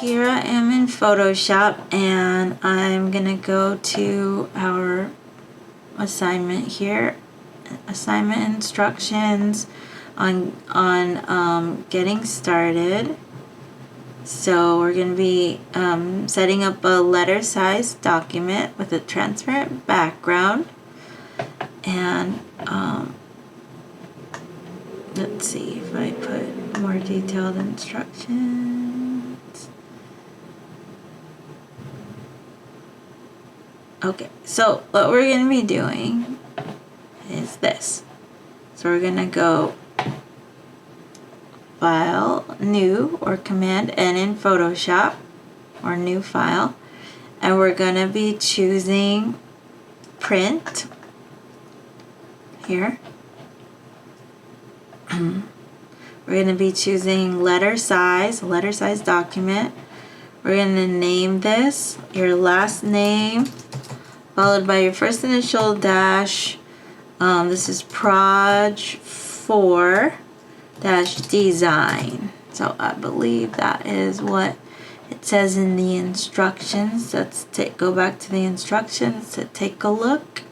here I am in Photoshop, and I'm gonna go to our assignment here, assignment instructions on getting started. So we're going to be setting up a letter size document with a transparent background, and let's see if I put more detailed instructions. Okay, so what we're going to be doing is this. So we're going to go File, New, or Command N in Photoshop, or New File, and we're going to be choosing Print here. We're going to be choosing letter size document. We're going to name this your last name followed by your first initial dash. This is Proj 4 design. So I believe that is what it says in the instructions. Let's go back to the instructions to take a look.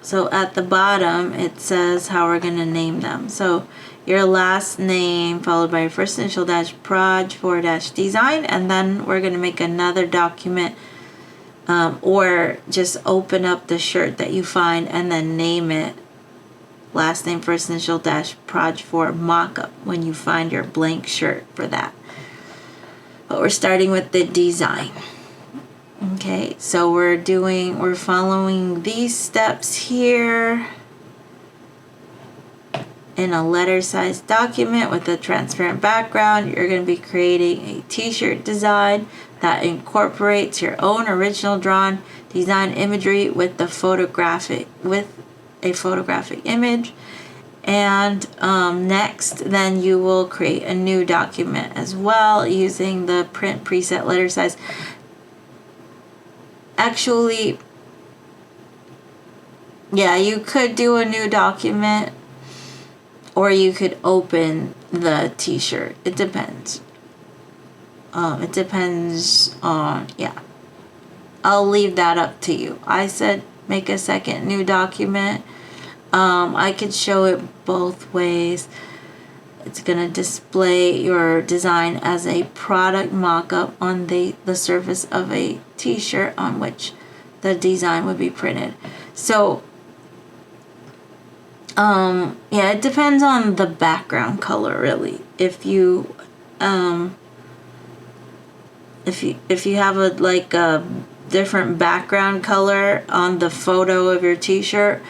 So at the bottom it says how we're going to name them. So your last name followed by your first initial dash Proj 4 design, and then we're going to make another document, or just open up the shirt that you find and then name it last name first initial dash Proj 4 mockup when you find your blank shirt for that. But we're starting with the design. Okay, so we're following these steps here in a letter size document with a transparent background. You're going to be creating a t-shirt design that incorporates your own original drawn design imagery with a photographic image. And next, then you will create a new document as well using the print preset letter size. Actually, yeah, you could do a new document, or you could open the t-shirt. It depends. It depends on, yeah. I'll leave that up to you. I said make a second new document. I could show it both ways. It's going to display your design as a product mock-up on the surface of a t-shirt on which the design would be printed. So, yeah, it depends on the background color, really. If you have a different background color on the photo of your t-shirt,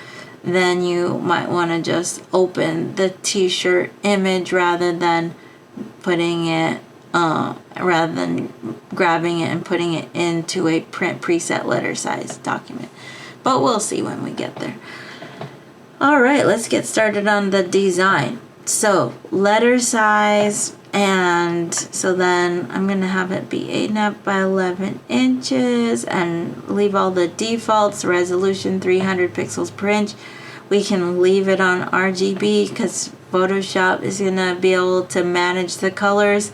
then you might want to just open the t-shirt image rather than putting it, rather than grabbing it and putting it into a print preset letter size document. But we'll see when we get there. All right, let's get started on the design. So letter size, and so then I'm going to have it be 8.5 by 11 inches and leave all the defaults, resolution 300 pixels per inch. We can leave it on RGB because Photoshop is going to be able to manage the colors,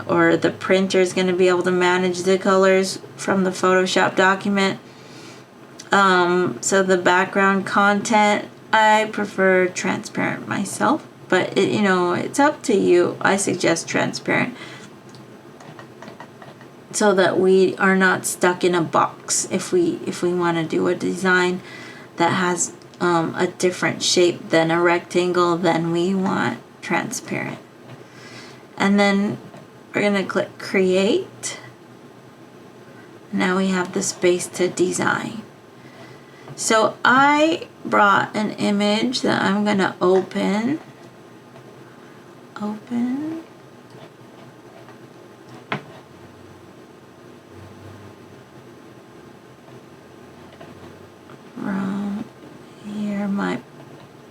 or the printer is going to be able to manage the colors from the Photoshop document. So the background content, I prefer transparent myself, but it's up to you. I suggest transparent so that we are not stuck in a box. If we want to do a design that has a different shape than a rectangle, then we want transparent. And then we're going to click create. Now we have the space to design. So I brought an image that I'm going to open. From here,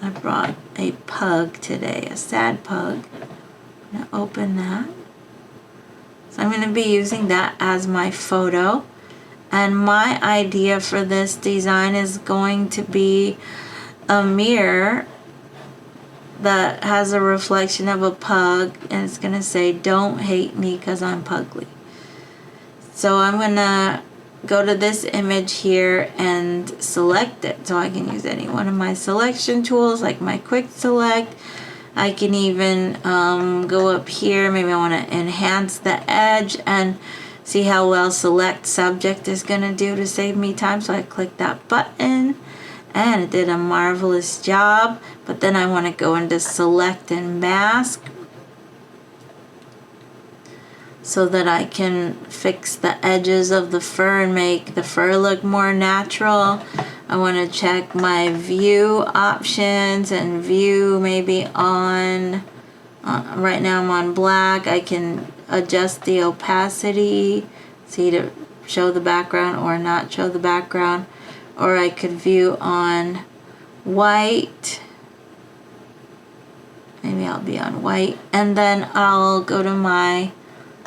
I brought a pug today, a sad pug. I'm going to open that. So I'm going to be using that as my photo. And my idea for this design is going to be a mirror that has a reflection of a pug, and it's going to say, "Don't hate me because I'm pugly." So I'm going to go to this image here and select it. So I can use any one of my selection tools, like my quick select. I can even go up here. Maybe I want to enhance the edge and see how well select subject is going to do to save me time. So I click that button and it did a marvelous job. But then I want to go into select and mask so that I can fix the edges of the fur and make the fur look more natural. I want to check my view options and view maybe on, right now I'm on black. I can adjust the opacity, see, to show the background or not show the background. Or I could view on white. Maybe I'll be on white. And then I'll go to my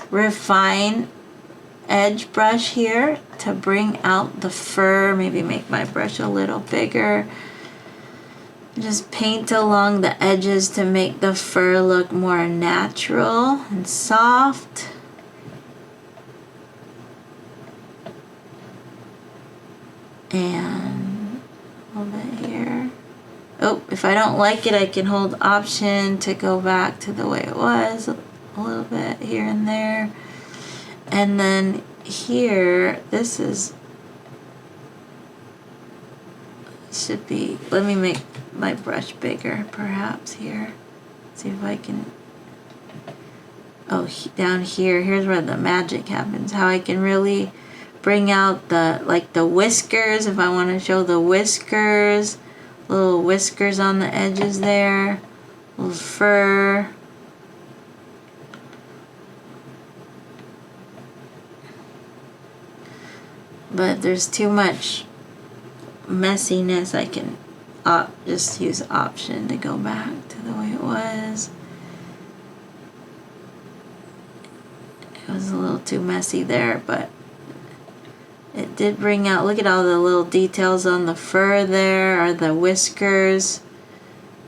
refine edge brush here to bring out the fur. Maybe make my brush a little bigger. Just paint along the edges to make the fur look more natural and soft. And a little bit here. Oh, if I don't like it, I can hold Option to go back to the way it was. A little bit here and there. And then here, this is, should be, let me make my brush bigger perhaps here. See if I can, oh, down here, here's where the magic happens. How I can really bring out the, like the whiskers, if I want to show the whiskers, little whiskers on the edges there, little fur. But if there's too much messiness, I can just use Option to go back to the way it was. It was a little too messy there, but it did bring out, look at all the little details on the fur there, or the whiskers.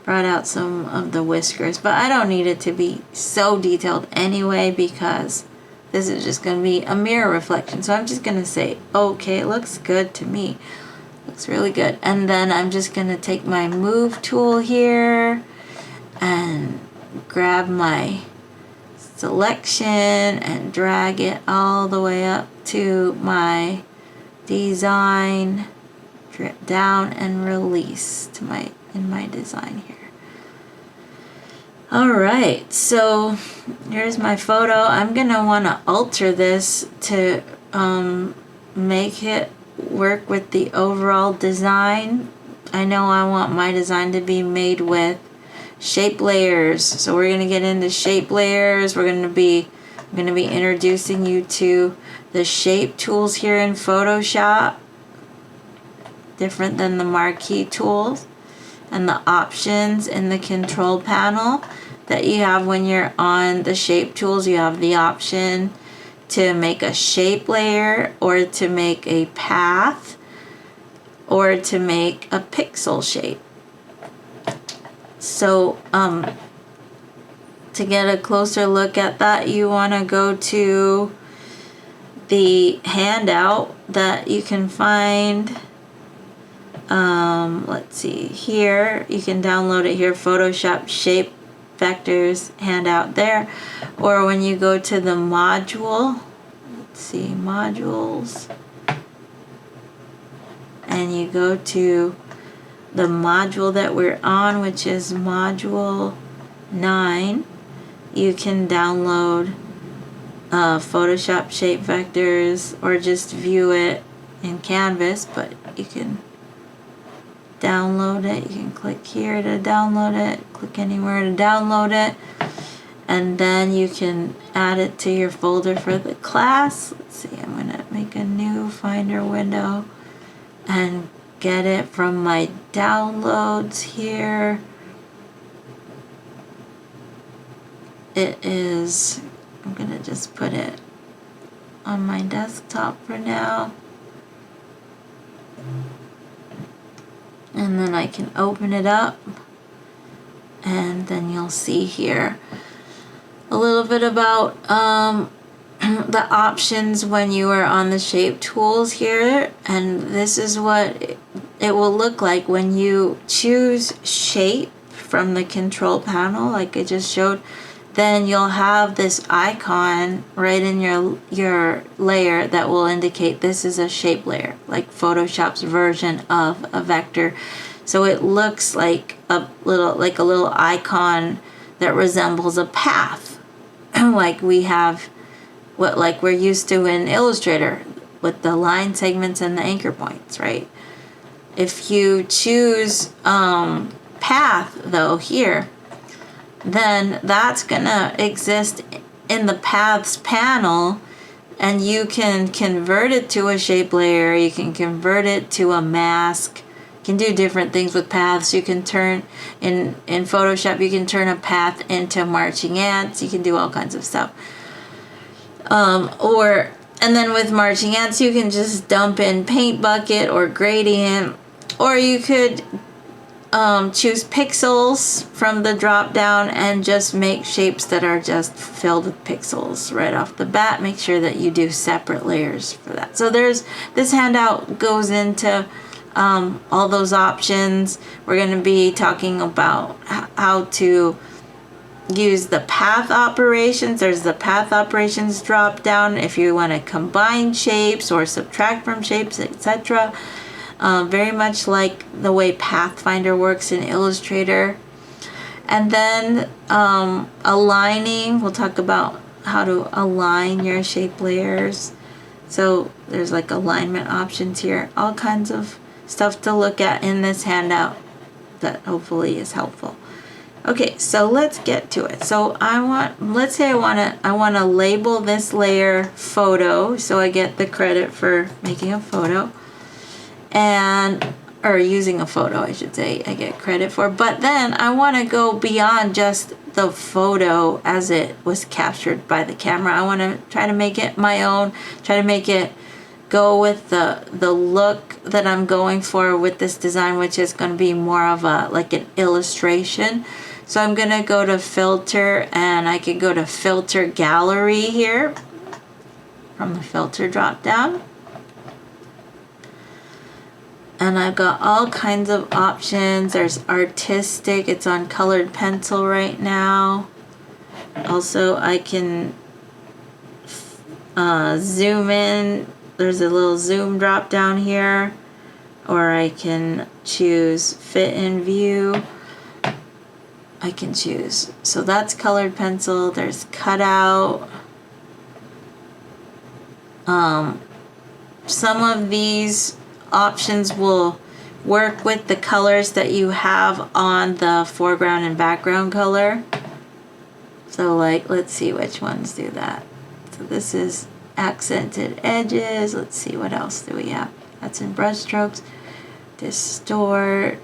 Brought out some of the whiskers, but I don't need it to be so detailed anyway because this is just going to be a mirror reflection. So I'm just going to say, okay, it looks good to me. Looks really good. And then I'm just going to take my move tool here and grab my selection and drag it all the way up to my design, drip down and release to my, in my design here. Alright, so here's my photo. I'm going to want to alter this to make it work with the overall design. I know I want my design to be made with shape layers. So we're going to get into shape layers. I'm going to be introducing you to the shape tools here in Photoshop. Different than the marquee tools. And the options in the control panel that you have when you're on the shape tools. You have the option to make a shape layer, or to make a path, or to make a pixel shape. So to get a closer look at that, you want to go to the handout that you can find. Let's see here, you can download it here, Photoshop Shape Vectors handout there, or when you go to the module, let's see, modules, and you go to the module that we're on, which is module 9, you can download Photoshop Shape Vectors or just view it in Canvas, but you can download it. You can click here to download it, click anywhere to download it, and then you can add it to your folder for the class. Let's see, I'm going to make a new Finder window and get it from my downloads here. It is, I'm going to just put it on my desktop for now. And then I can open it up, and then you'll see here a little bit about the options when you are on the shape tools here. And this is what it will look like when you choose shape from the control panel, like I just showed. Then you'll have this icon right in your layer that will indicate this is a shape layer, like Photoshop's version of a vector. So it looks like a little icon that resembles a path, like we have, like we're used to in Illustrator with the line segments and the anchor points, right? If you choose path though here, then that's gonna exist in the paths panel, and you can convert it to a shape layer, you can convert it to a mask, you can do different things with paths. You can turn, in Photoshop, you can turn a path into marching ants, you can do all kinds of stuff. And then with marching ants, you can just dump in paint bucket or gradient, or you could choose pixels from the drop down and just make shapes that are just filled with pixels right off the bat. Make sure that you do separate layers for that. So this handout goes into all those options. We're going to be talking about how to use the path operations. There's the path operations drop down if you want to combine shapes or subtract from shapes, etc. Very much like the way Pathfinder works in Illustrator. And then aligning, we'll talk about how to align your shape layers. So there's like alignment options here, all kinds of stuff to look at in this handout that hopefully is helpful. Okay, so let's get to it. So let's say I want to label this layer photo, so I get the credit for making a photo. Or using a photo, I should say, I get credit for. But then I want to go beyond just the photo as it was captured by the camera. I want to try to make it my own, try to make it go with the look that I'm going for with this design, which is going to be more of like an illustration. So I'm going to go to filter, and I can go to filter gallery here from the filter drop down. And I've got all kinds of options. There's artistic, it's on colored pencil right now. Also, I can zoom in. There's a little zoom drop down here. Or I can choose fit in view. I can choose. So that's colored pencil. There's cutout. Some of these options will work with the colors that you have on the foreground and background color. So like, let's see which ones do that. So this is accented edges. Let's see, what else do we have? That's in brush strokes. Distort.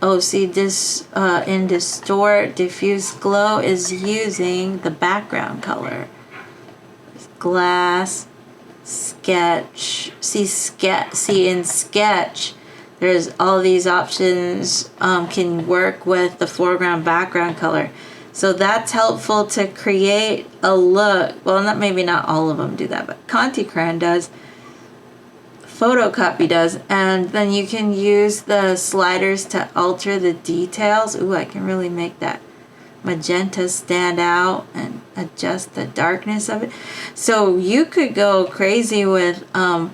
Oh, see, this in distort, diffuse glow is using the background color. Glass. Sketch. See in sketch, there's all these options can work with the foreground background color. So that's helpful to create a look. Well, maybe not all of them do that, but Conti Crayon does. Photocopy does. And then you can use the sliders to alter the details. Ooh, I can really make that magenta stand out and adjust the darkness of it. So you could go crazy with altering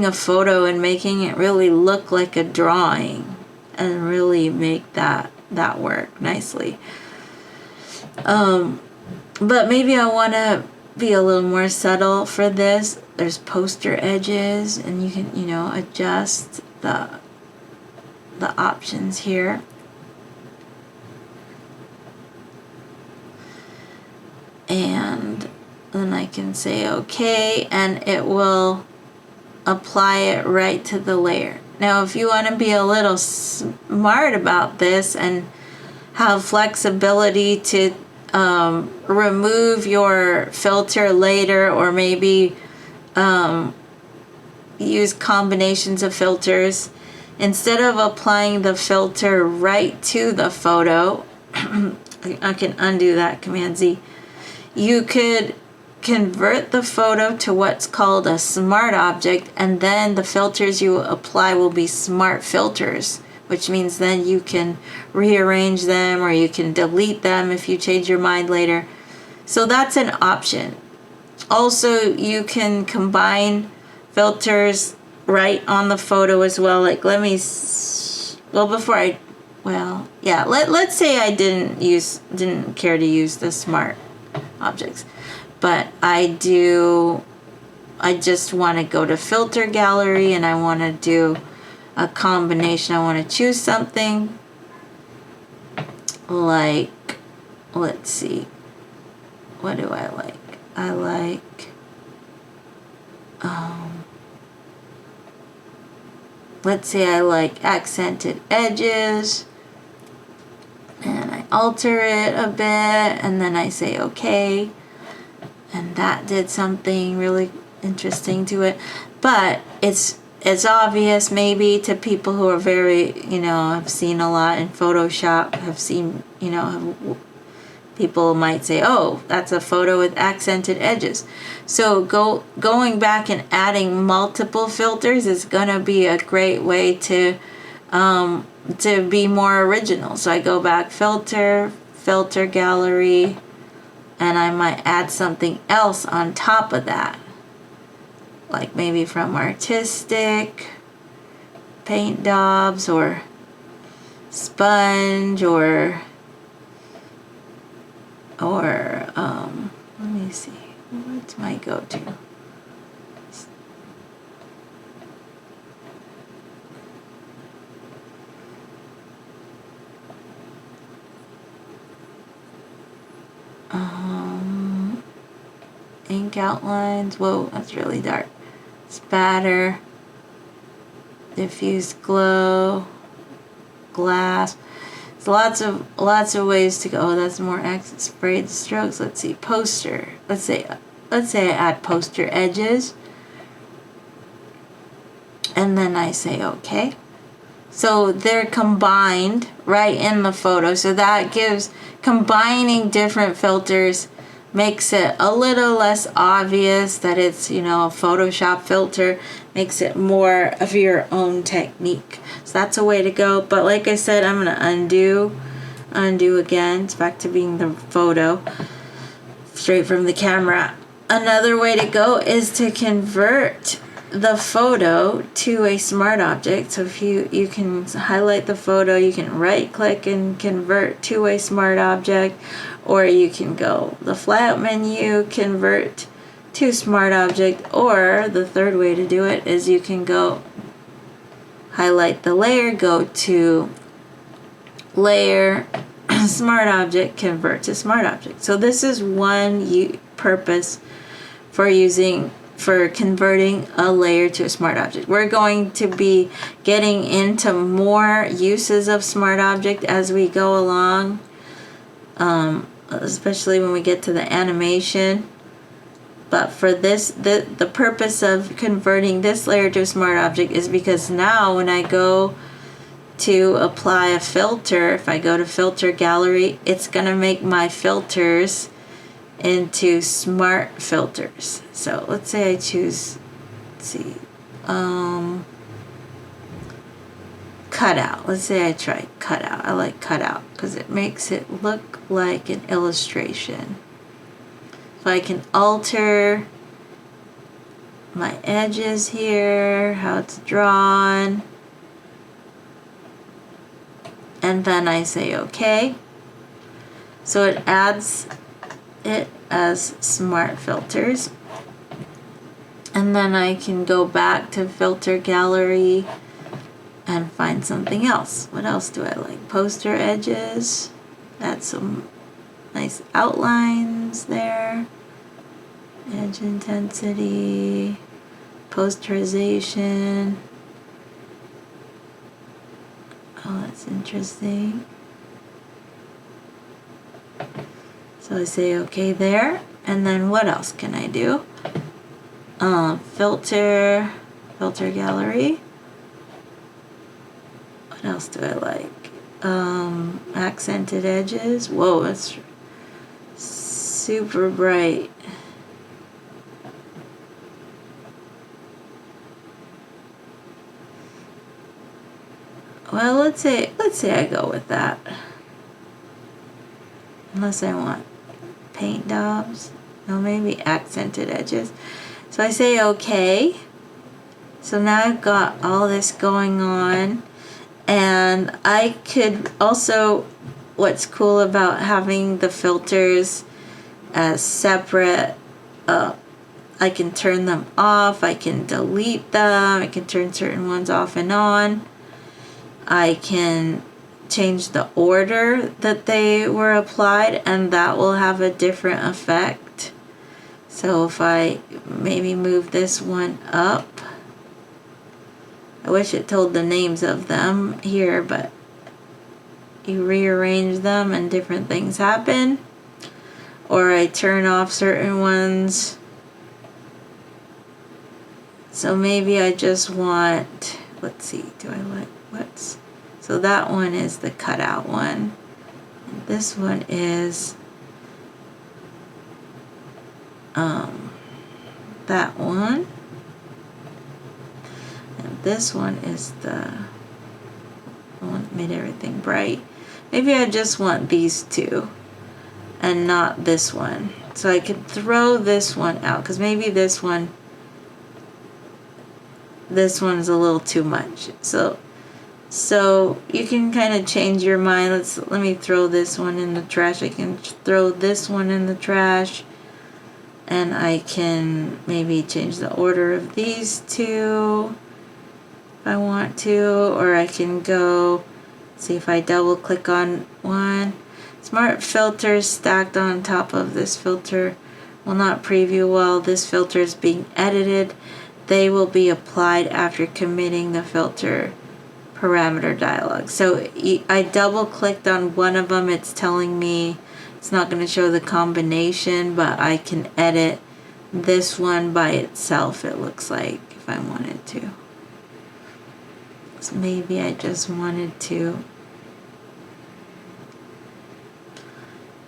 a photo and making it really look like a drawing and really make that work nicely. But maybe I want to be a little more subtle for this. There's poster edges, and you can, adjust the options here. And then I can say okay, and it will apply it right to the layer. Now, if you want to be a little smart about this and have flexibility to remove your filter later, or maybe use combinations of filters. Instead of applying the filter right to the photo, I can undo that, Command Z. You could convert the photo to what's called a smart object, and then the filters you apply will be smart filters, which means then you can rearrange them or you can delete them if you change your mind later. So that's an option. Also, you can combine filters right on the photo as well. Like, let me, well, before I, well, yeah, let's say I didn't care to use the smart objects, but I just want to go to filter gallery and I want to do a combination. I want to choose something like, let's see, what do I like? I like, let's say I like accented edges, and I alter it a bit, and then I say okay, and that did something really interesting to it. But it's obvious maybe to people who are very, have seen a lot in Photoshop, have seen, people might say, oh, that's a photo with accented edges. So going back and adding multiple filters is gonna be a great way to be more original. So I go back, filter gallery, and I might add something else on top of that. Like maybe from artistic, paint daubs, or sponge, or let me see, what's my go-to? Ink outlines, whoa, that's really dark. Spatter, diffuse glow, glass. There's lots of ways to go. Oh, that's more accent sprayed strokes. Let's see, poster. Let's say I add poster edges, and then I say okay. So they're combined right in the photo. So that gives, combining different filters makes it a little less obvious that it's, a Photoshop filter, makes it more of your own technique. So that's a way to go. But like I said, I'm going to undo again. It's back to being the photo straight from the camera. Another way to go is to convert the photo to a smart object. So if you can highlight the photo, you can right click and convert to a smart object, or you can go the flat menu, convert to smart object, or the third way to do it is you can go highlight the layer, go to layer, smart object, convert to smart object. So this is one purpose for converting a layer to a smart object. We're going to be getting into more uses of smart object as we go along, especially when we get to the animation. But for this, the purpose of converting this layer to a smart object is because now when I go to apply a filter, if I go to filter gallery, it's gonna make my filters into smart filters. So let's say I choose, cutout. Let's say I try cutout. I like cutout because it makes it look like an illustration. So I can alter my edges here, how it's drawn, and then I say okay. So it adds it as smart filters, and then I can go back to filter gallery and find something else. What else do I like? Poster edges, add some nice outlines there, edge intensity, posterization. Oh, that's interesting. So I say okay there, and then what else can I do? Filter gallery. What else do I like? Accented edges. Whoa, it's super bright. Well, let's say I go with that. Unless I want paint daubs. No, maybe accented edges. So I say okay. So now I've got all this going on. And I could also, what's cool about having the filters as separate, I can turn them off, I can delete them, I can turn certain ones off and on. I can change the order that they were applied, and that will have a different effect. So if I maybe move this one up, I wish it told the names of them here, but you rearrange them and different things happen. Or I turn off certain ones. So maybe I just want, let's see, do I like what's, so that one is the cutout one. And this one is that one. And this one is the one that made everything bright. Maybe I just want these two and not this one. So I could throw this one out, because maybe this one is a little too much. So you can kind of change your mind. Let me throw this one in the trash. I can throw this one in the trash, and I can maybe change the order of these two if I want to, or I can go see if I double click on one. Smart filters stacked on top of this filter will not preview while this filter is being edited. They will be applied after committing the filter parameter dialog. So I double clicked on one of them. It's telling me it's not going to show the combination, but I can edit this one by itself, it looks like, if I wanted to. So maybe I just wanted to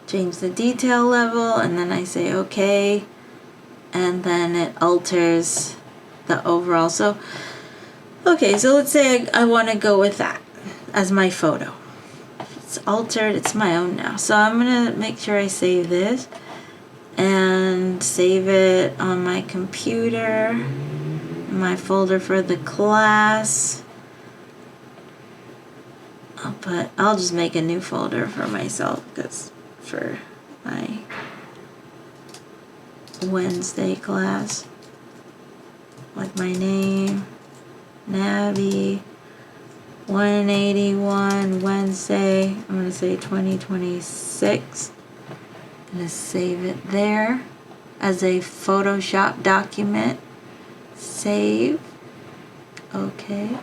change the detail level, and then I say okay, and then it alters the overall. So okay, so let's say I want to go with that as my photo. It's altered, it's my own now. So I'm gonna make sure I save this and save it on my computer, my folder for the class. I'll just make a new folder for myself, because for my Wednesday class, like my name, Nabby, 181 Wednesday. I'm going to say 2026. I'm going to save it there as a Photoshop document. Save. Okay.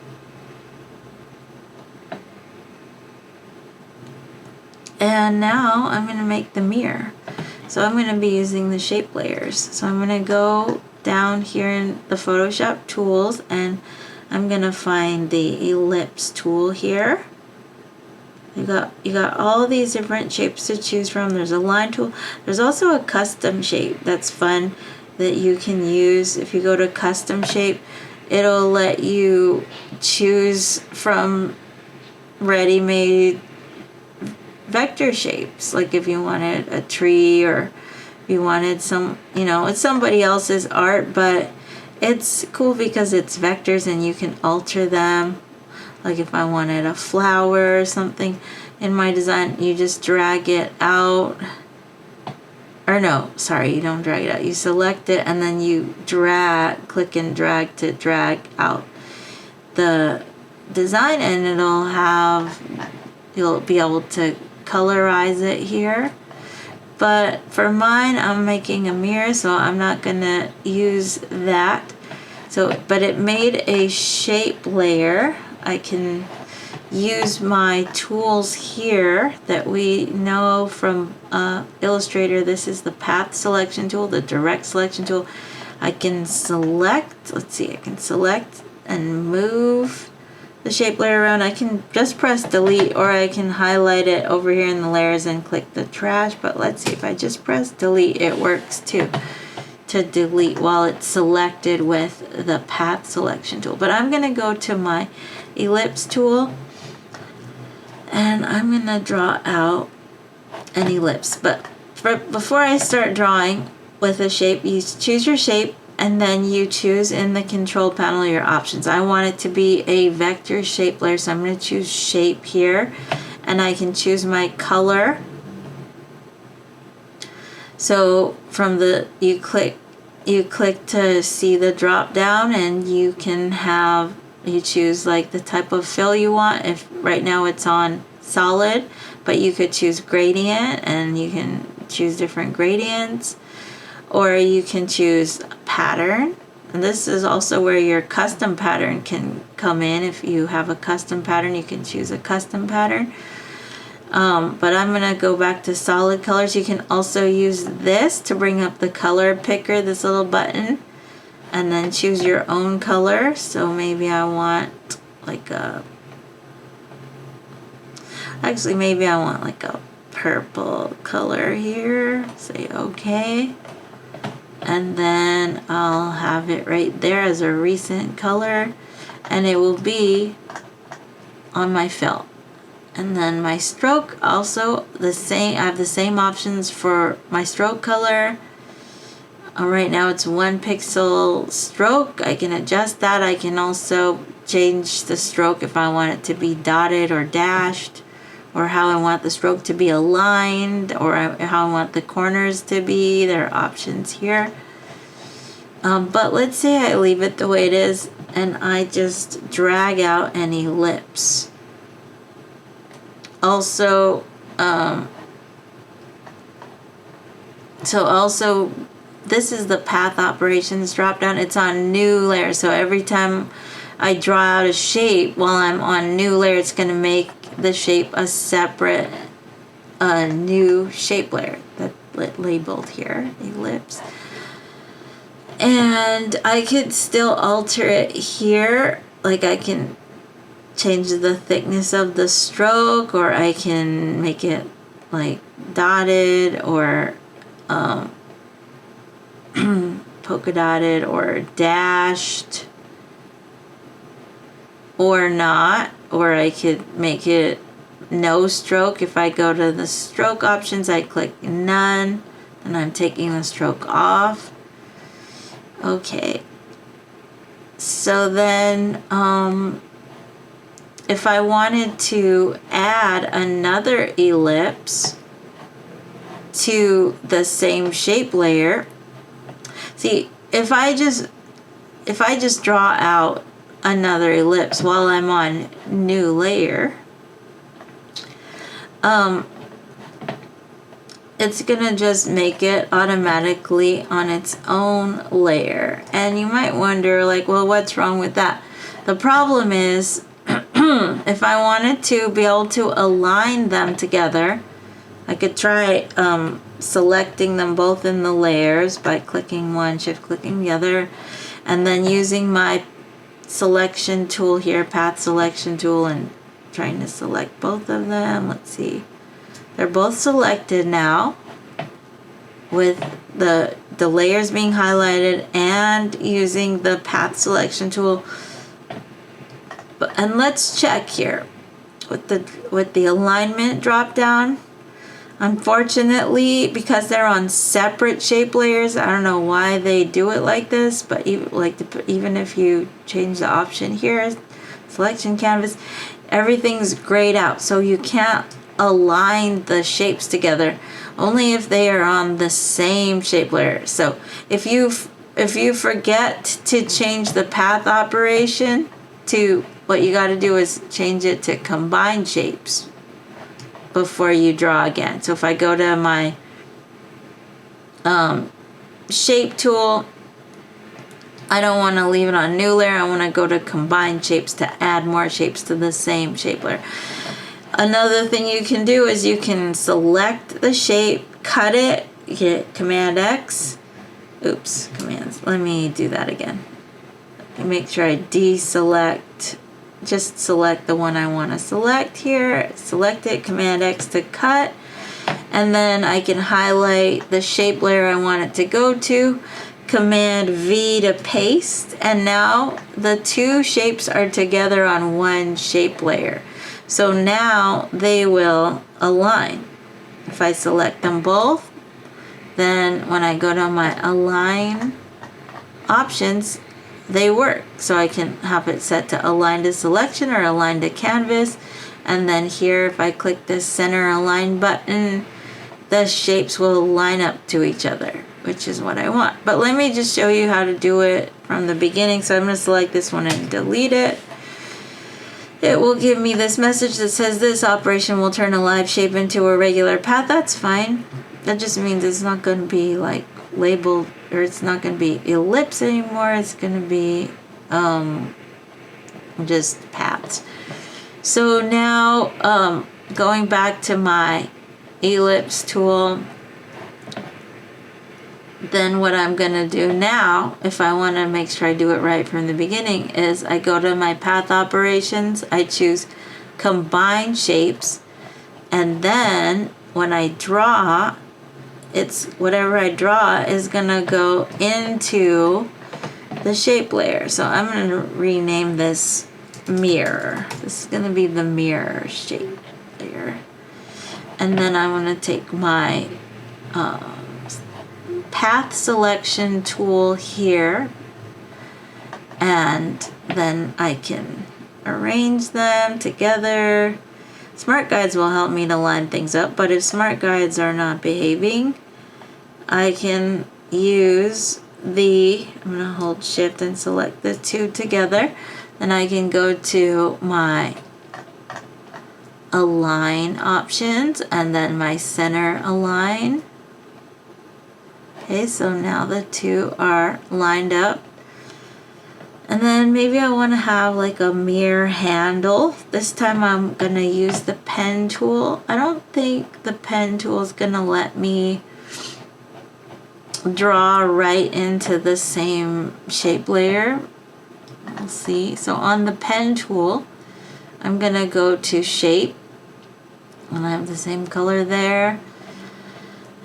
And now I'm going to make the mirror. So I'm going to be using the shape layers. So I'm going to go down here in the Photoshop tools, and I'm going to find the ellipse tool here. You got all these different shapes to choose from. There's a line tool. There's also a custom shape that's fun that you can use. If you go to custom shape, it'll let you choose from ready-made vector shapes, like if you wanted a tree, or if you wanted some, it's somebody else's art, but it's cool because it's vectors and you can alter them. Like if I wanted a flower or something in my design, you just drag it out. Or no, sorry, you don't drag it out. You select it and then you click and drag to drag out the design, and you'll be able to colorize it here. But for mine, I'm making a mirror, so I'm not gonna use that. But it made a shape layer. I can use my tools here that we know from Illustrator. This is the path selection tool, the direct selection tool. I can select, let's see, I can select and move the shape layer around. I can just press delete, or I can highlight it over here in the layers and click the trash. But let's see, if I just press delete, it works too, to delete while it's selected with the path selection tool. But I'm gonna go to my ellipse tool, and I'm gonna draw out an ellipse. But before I start drawing with a shape, you choose your shape, and then you choose in the control panel your options. I want it to be a vector shape layer, so I'm going to choose shape here, and I can choose my color. So from the you click to see the drop down, and you choose like the type of fill you want. If right now it's on solid, but you could choose gradient, and you can choose different gradients. Or you can choose pattern, and this is also where your custom pattern can come in. If you have a custom pattern, you can choose a custom pattern. But I'm gonna go back to solid colors. You can also use this to bring up the color picker, this little button, and then choose your own color. So maybe I want like maybe I want like a purple color here. Say okay. And then I'll have it right there as a recent color, and it will be on my fill. And then my stroke, also the same. I have the same options for my stroke color. Right now it's 1 pixel stroke. I can adjust that. I can also change the stroke if I want it to be dotted or dashed, or how I want the stroke to be aligned, or how I want the corners to be. There are options here. But let's say I leave it the way it is, and I just drag out an ellipse. Also, this is the path operations drop down. It's on new layer, so every time I draw out a shape while I'm on new layer, it's going to make the shape a separate new shape layer that labeled here, ellipse. And I could still alter it here, like I can change the thickness of the stroke, or I can make it like dotted, or polka dotted, or dashed, or not, or I could make it no stroke. If I go to the stroke options, I click none, and I'm taking the stroke off. Okay, so then if I wanted to add another ellipse to the same shape layer, see, if I just draw out another ellipse while I'm on new layer, it's gonna just make it automatically on its own layer. And you might wonder, like, well, what's wrong with that? The problem is, if I wanted to be able to align them together, I could try selecting them both in the layers by clicking one, shift clicking the other, and then using my selection tool here, path selection tool, and trying to select both of them. Let's see. They're both selected now with the layers being highlighted, and using the path selection tool. And let's check here with the alignment drop down. Unfortunately, because they're on separate shape layers, I don't know why they do it like this, but even if you change the option here, selection canvas, everything's grayed out, so you can't align the shapes together, only if they are on the same shape layer. So if you forget to change the path operation to, what you got to do is change it to combine shapes before you draw again. So if I go to my shape tool, I don't want to leave it on new layer. I want to go to combine shapes to add more shapes to the same shape layer. Another thing you can do is you can select the shape, cut it, hit Command X. Oops, commands. Let me do that again. Make sure I deselect, just select the one I want to select here. Select it, Command X to cut. And then I can highlight the shape layer I want it to go to. Command V to paste. And now the two shapes are together on one shape layer. So now they will align. If I select them both, then when I go to my align options, they work. So I can have it set to align to selection or align to canvas. And then here, if I click this center align button, the shapes will line up to each other, which is what I want. But let me just show you how to do it from the beginning. So I'm going to select this one and delete it. It will give me this message that says this operation will turn a live shape into a regular path. That's fine. That just means it's not going to be like labeled, or it's not going to be ellipse anymore. It's going to be just paths. So now going back to my ellipse tool, then what I'm going to do now, if I want to make sure I do it right from the beginning, is I go to my path operations, I choose combine shapes, and then when I draw, it's whatever I draw is going to go into the shape layer. So I'm going to rename this mirror. This is going to be the mirror shape layer. And then I'm going to take my path selection tool here, and then I can arrange them together. Smart guides will help me to line things up, but if smart guides are not behaving, I can use I'm going to hold shift and select the two together. Then I can go to my align options and then my center align. Okay, so now the two are lined up. And then maybe I want to have like a mirror handle. This time I'm going to use the pen tool. I don't think the pen tool is going to let me draw right into the same shape layer. We'll see. So on the pen tool, I'm going to go to shape. And I have the same color there.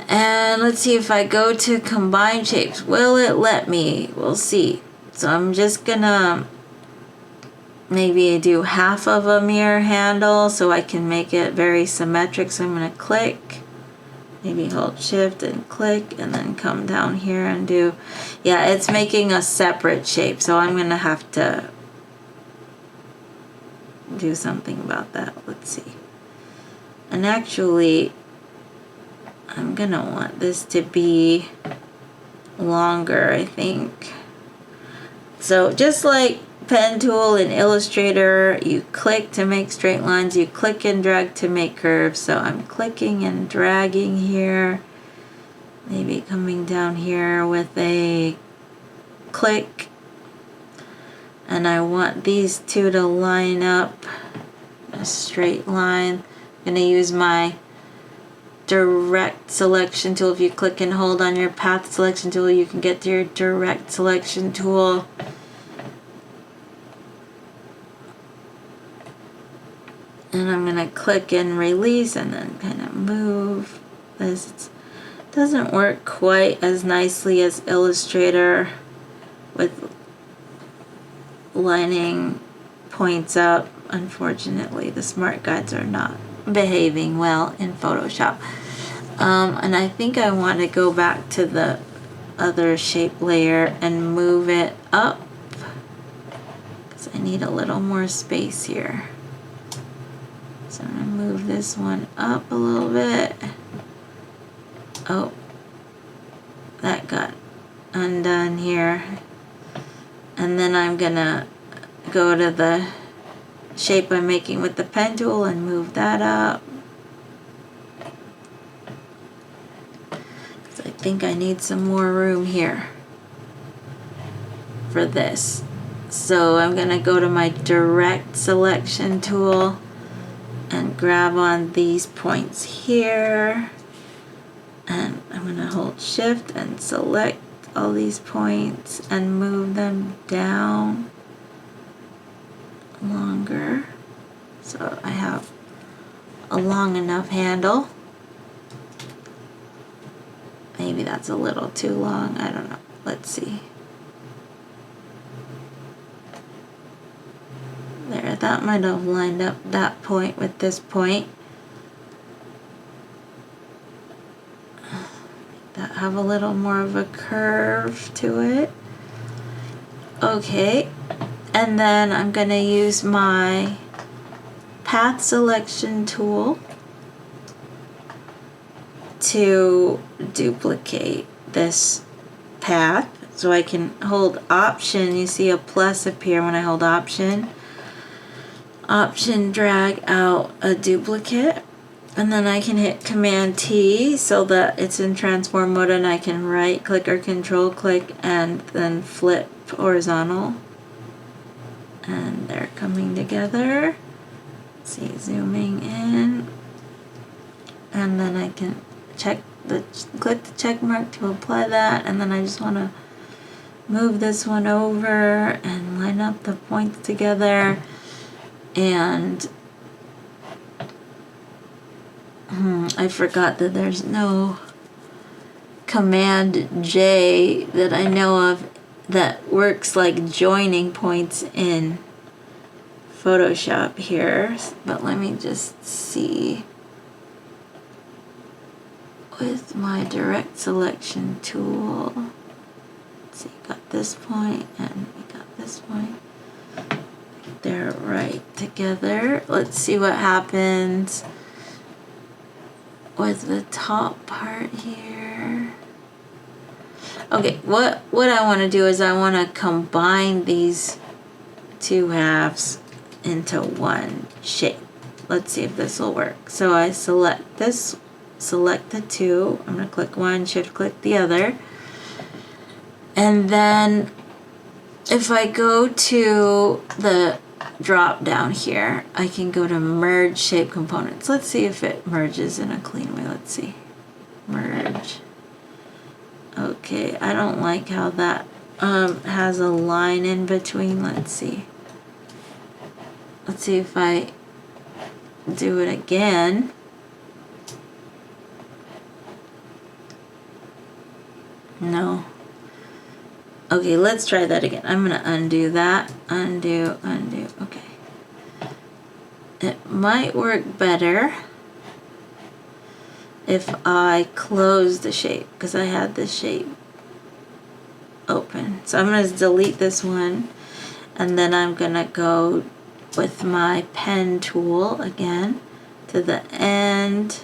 And let's see if I go to combine shapes. Will it let me? We'll see. So I'm just gonna maybe do half of a mirror handle so I can make it very symmetric. So I'm gonna click, maybe hold shift and click, and then come down here and do, yeah, it's making a separate shape. So I'm gonna have to do something about that. Let's see. And actually, I'm gonna want this to be longer, I think. So just like pen tool in Illustrator, you click to make straight lines, you click and drag to make curves. So I'm clicking and dragging here, maybe coming down here with a click. And I want these two to line up a straight line. I'm gonna use my direct selection tool. If you click and hold on your path selection tool, you can get to your direct selection tool. And I'm going to click and release and then kind of move this. It doesn't work quite as nicely as Illustrator with lining points up. Unfortunately, the smart guides are not behaving well in Photoshop. And I think I want to go back to the other shape layer and move it up because I need a little more space here. So I'm going to move this one up a little bit. Oh, that got undone here. And then I'm going to go to the shape I'm making with the pen tool and move that up. I think I need some more room here. for this. So I'm gonna go to my direct selection tool and grab on these points here. And I'm gonna hold shift and select all these points and move them down longer. So I have a long enough handle. Maybe that's a little too long, I don't know. Let's see. There, that might have lined up that point with this point. That have a little more of a curve to it. Okay, and then I'm gonna use my path selection tool to duplicate this path. So I can hold option, you see a plus appear when I hold option. Option drag out a duplicate, and then I can hit Command T so that it's in transform mode, and I can right click or control click and then flip horizontal. And they're coming together. See, zooming in. And then I can click the check mark to apply that, and then I just want to move this one over and line up the points together. And I forgot that there's no Command J that I know of that works like joining points in Photoshop here, but let me just see with my direct selection tool. Let's see, got this point and we got this point. They're right together. Let's see what happens with the top part here. Okay, what I want to do is I want to combine these two halves into one shape. Let's see if this will work. So I select this, select the two. I'm going to click one, shift click the other. And then if I go to the drop down here, I can go to merge shape components. Let's see if it merges in a clean way. Let's see. Merge. Okay, I don't like how that has a line in between. Let's see. Let's see if I do it again. No. Okay, let's try that again. I'm going to undo that. Undo, undo. Okay. It might work better if I close the shape, because I had this shape open. So I'm going to delete this one, and then I'm going to go with my pen tool again to the end.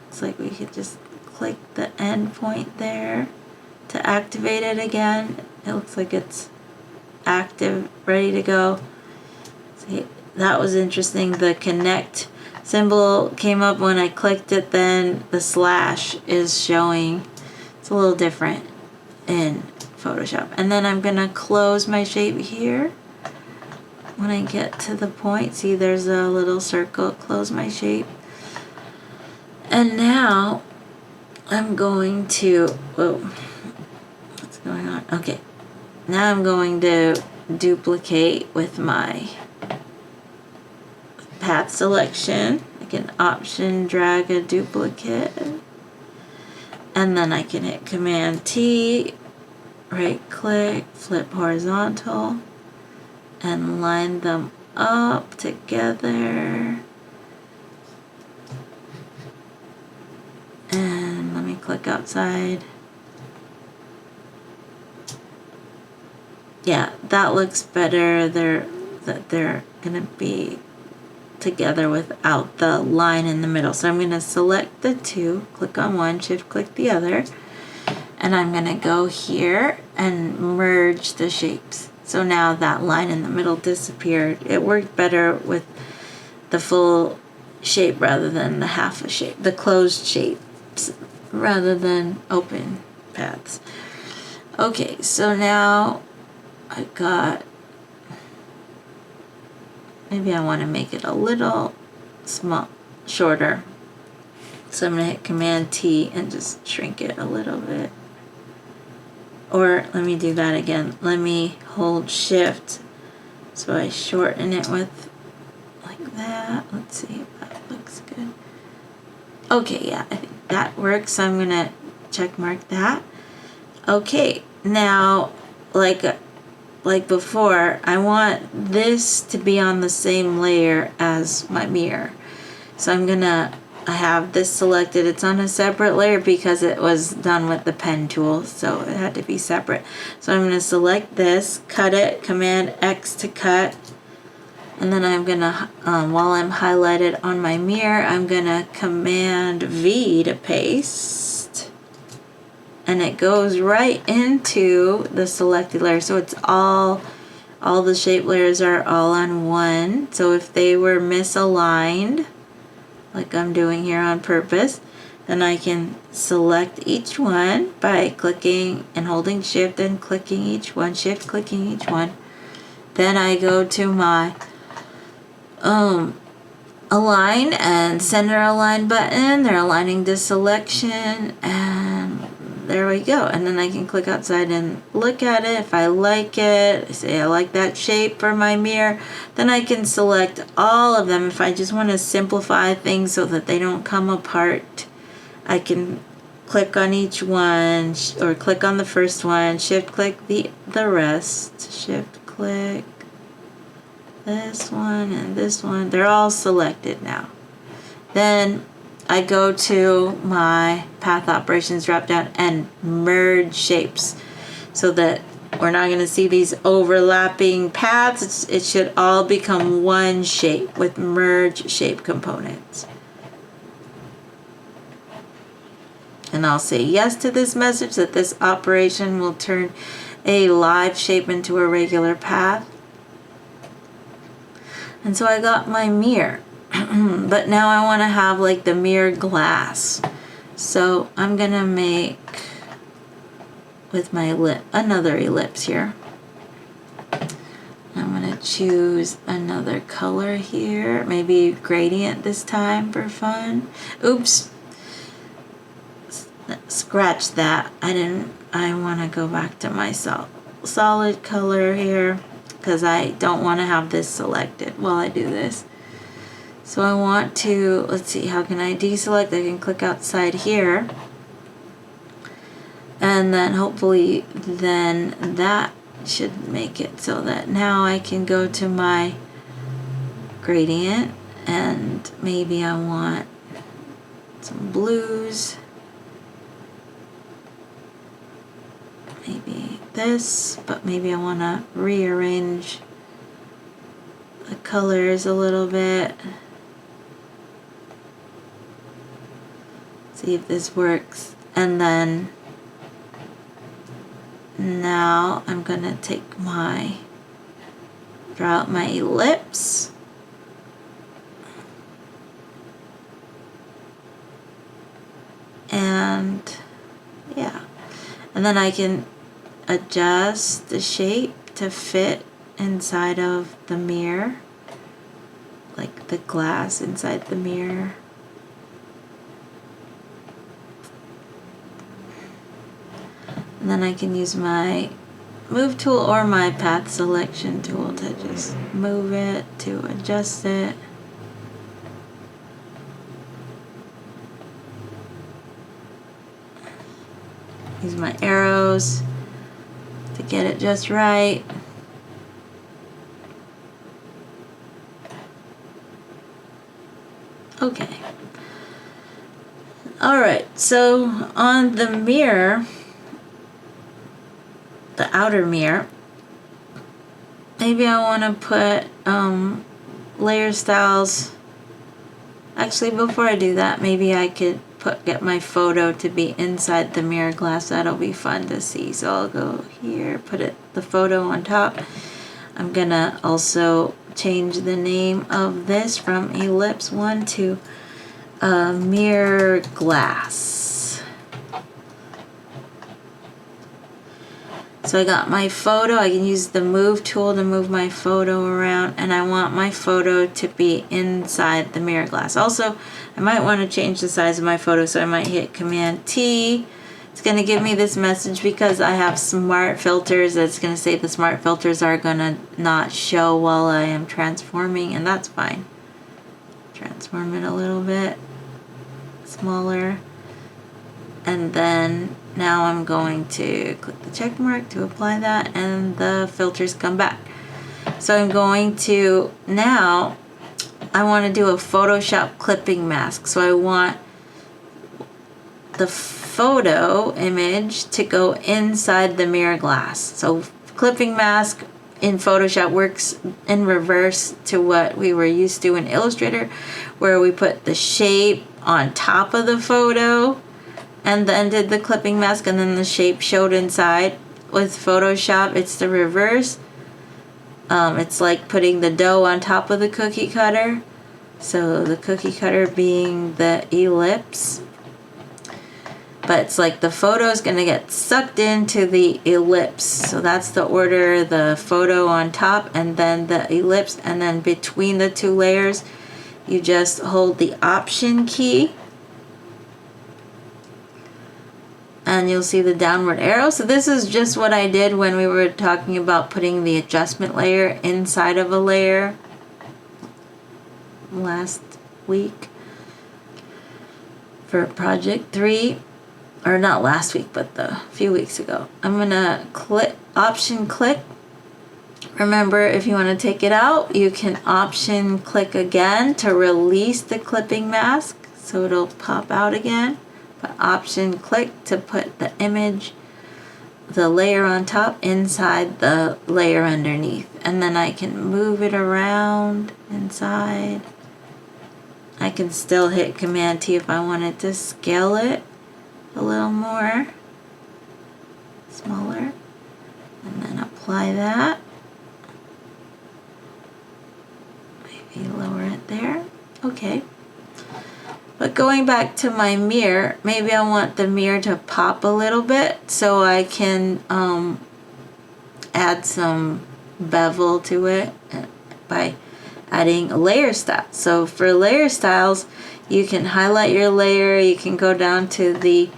It's like we could just click the end point there to activate it again. It looks like it's active, ready to go. See, that was interesting. The connect symbol came up when I clicked it, then the slash is showing. It's a little different in Photoshop. And then I'm gonna close my shape here. When I get to the point, see there's a little circle, close my shape. And now I'm going to, whoa, what's going on? Okay, now I'm going to duplicate with my path selection. I can option drag a duplicate, and then I can hit Command T, right click, flip horizontal, and line them up together. And let me click outside. Yeah, that looks better. They're gonna be together without the line in the middle. So I'm gonna select the two, click on one, shift click the other, and I'm gonna go here and merge the shapes. So now that line in the middle disappeared. It worked better with the full shape rather than the half a shape, the closed shapes rather than open paths. Okay, so now I got, maybe I want to make it a little small, shorter. So I'm going to hit Command T and just shrink it a little bit. Or let me do that again. Let me hold Shift so I shorten it with like that. Let's see if that looks good. Okay, yeah, I think that works. So I'm going to check mark that. Okay, now like before, I want this to be on the same layer as my mirror. So I have this selected. It's on a separate layer because it was done with the pen tool, so it had to be separate. So I'm going to select this, cut it, Command X to cut, and then I'm going to, while I'm highlighted on my mirror, I'm going to Command V to paste. And it goes right into the selected layer. So it's all the shape layers are all on one. So if they were misaligned, like I'm doing here on purpose, then I can select each one by clicking and holding Shift and clicking each one, Shift clicking each one. Then I go to my align and center align button. They're aligning this selection, and there we go. And then I can click outside and look at it. If I like it, I say I like that shape for my mirror, then I can select all of them. If I just want to simplify things so that they don't come apart, I can click on each one, or click on the first one, Shift click the rest, Shift click this one and this one. They're all selected now. Then I go to my path operations drop down and merge shapes so that we're not going to see these overlapping paths. It should all become one shape with merge shape components. And I'll say yes to this message that this operation will turn a live shape into a regular path. And so I got my mirror. But now I want to have like the mirror glass. So I'm going to make with my another ellipse here. I'm going to choose another color here. Maybe gradient this time for fun. Oops. Scratch that. I want to go back to my solid color here, because I don't want to have this selected while I do this. So I want to, let's see, how can I deselect? I can click outside here. And then hopefully then that should make it so that now I can go to my gradient, and maybe I want some blues. Maybe this, but maybe I want to rearrange the colors a little bit. See if this works. And then now I'm going to take draw out my ellipse. And yeah. And then I can adjust the shape to fit inside of the mirror, like the glass inside the mirror. And then I can use my move tool or my path selection tool to just move it, to adjust it. Use my arrows to get it just right. Okay. Alright, so on the mirror, the outer mirror, maybe I want to put layer styles. Actually, before I do that, maybe I could get my photo to be inside the mirror glass. That'll be fun to see. So I'll go here, put the photo on top. I'm gonna also change the name of this from ellipse 1 to mirror glass. So I got my photo. I can use the move tool to move my photo around, and I want my photo to be inside the mirror glass. Also, I might want to change the size of my photo, so I might hit Command T. It's going to give me this message because I have smart filters. It's going to say the smart filters are going to not show while I am transforming, and that's fine. Transform it a little bit smaller. And then now I'm going to click the check mark to apply that, and the filters come back. So I'm going to, now I want to do a Photoshop clipping mask. So I want the photo image to go inside the mirror glass. So clipping mask in Photoshop works in reverse to what we were used to in Illustrator, where we put the shape on top of the photo and then did the clipping mask, and then the shape showed inside. With Photoshop, it's the reverse. It's like putting the dough on top of the cookie cutter. So the cookie cutter being the ellipse. But it's like the photo is going to get sucked into the ellipse. So that's the order, the photo on top and then the ellipse. And then between the two layers, you just hold the Option key. And you'll see the downward arrow. So this is just what I did when we were talking about putting the adjustment layer inside of a layer last week for project 3, or not last week, but a few weeks ago. I'm gonna click Option click. Remember, if you want to take it out, you can Option click again to release the clipping mask, so it'll pop out again. But Option click to put the image, the layer on top, inside the layer underneath. And then I can move it around inside. I can still hit Command T if I wanted to scale it a little more, smaller, and then apply that. Maybe lower it there. Okay. But going back to my mirror, maybe I want the mirror to pop a little bit so I can add some bevel to it by adding a layer style. So for layer styles, you can highlight your layer, you can go down to the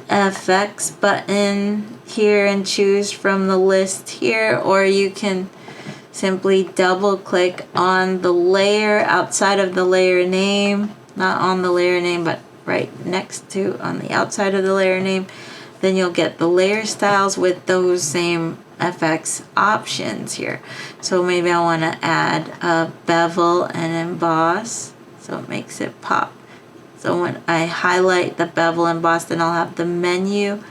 FX button here and choose from the list here, or you can simply double click on the layer outside of the layer name. Not on the layer name, but right next to, on the outside of the layer name. Then you'll get the layer styles with those same FX options here. So maybe I want to add a bevel and emboss, so it makes it pop. So when I highlight the bevel and emboss, then I'll have the menu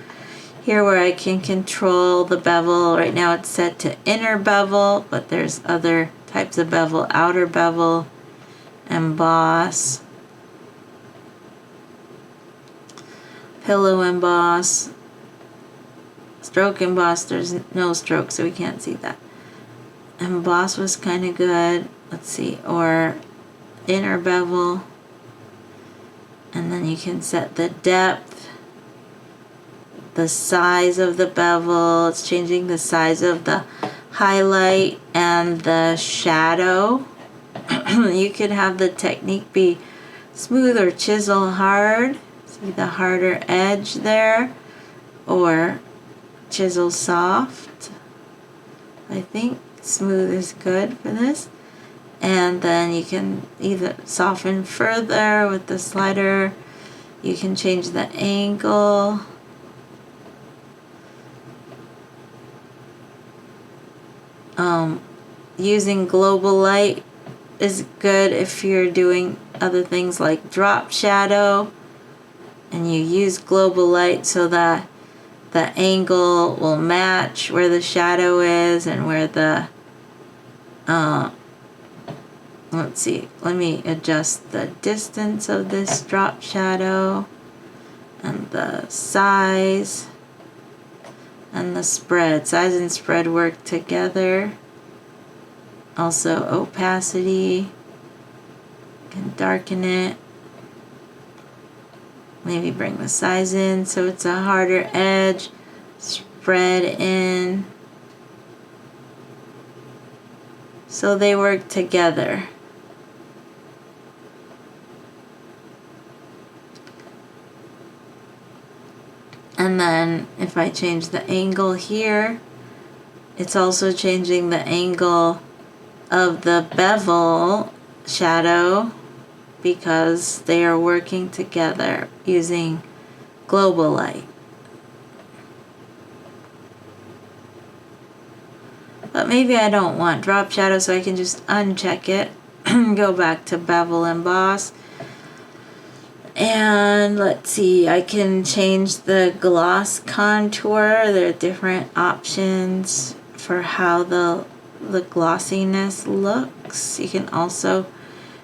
here where I can control the bevel. Right now it's set to inner bevel, but there's other types of bevel: outer bevel, emboss, pillow emboss, stroke emboss. There's no stroke, so we can't see that. Emboss was kind of good. Let's see, or inner bevel. And then you can set the depth, the size of the bevel. It's changing the size of the highlight and the shadow. You could have the technique be smooth or chisel hard. See the harder edge there, or chisel soft. I think smooth is good for this. And then you can either soften further with the slider. You can change the angle. Using global light is good if you're doing other things like drop shadow, and you use global light so that the angle will match where the shadow is and where the let's see, let me adjust the distance of this drop shadow and the size and the spread. Size and spread work together. Also opacity, can darken it. Maybe bring the size in so it's a harder edge. red in. So they work together. And then if I change the angle here, it's also changing the angle of the bevel shadow because they are working together using global light. But maybe I don't want drop shadow, so I can just uncheck it, go back to bevel emboss. And let's see, I can change the gloss contour. There are different options for how the glossiness looks. You can also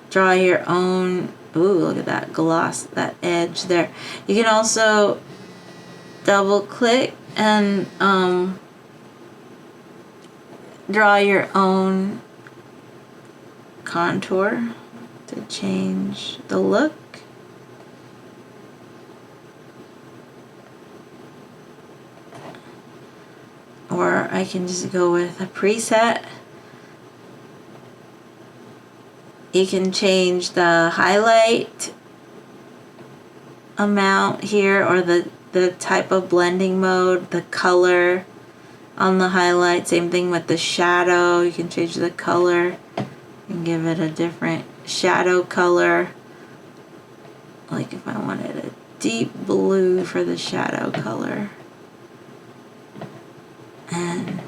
draw your own, ooh, look at that gloss, that edge there. You can also double click and draw your own contour to change the look. Or I can just go with a preset. You can change the highlight amount here, or the type of blending mode, the color on the highlight. Same thing with the shadow. You can change the color and give it a different shadow color. Like if I wanted a deep blue for the shadow color. And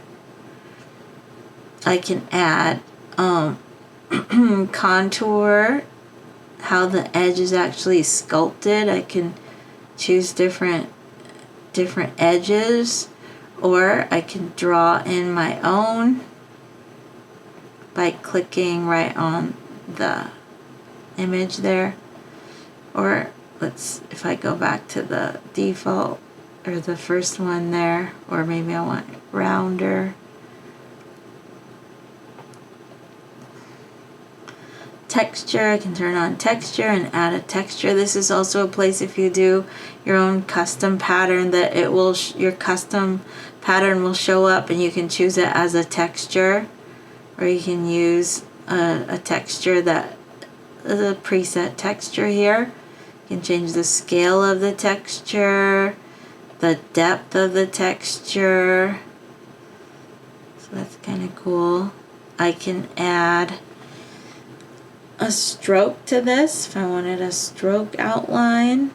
I can add contour, how the edge is actually sculpted. I can choose different edges, or I can draw in my own by clicking right on the image there. Or if I go back to the default or the first one there, or maybe I want rounder. Texture, I can turn on texture and add a texture. This is also a place if you do your own custom pattern that it will your custom pattern will show up, and you can choose it as a texture, or you can use a texture that is a preset texture here. You can change the scale of the texture, the depth of the texture. So that's kind of cool. I can add a stroke to this if I wanted a stroke outline.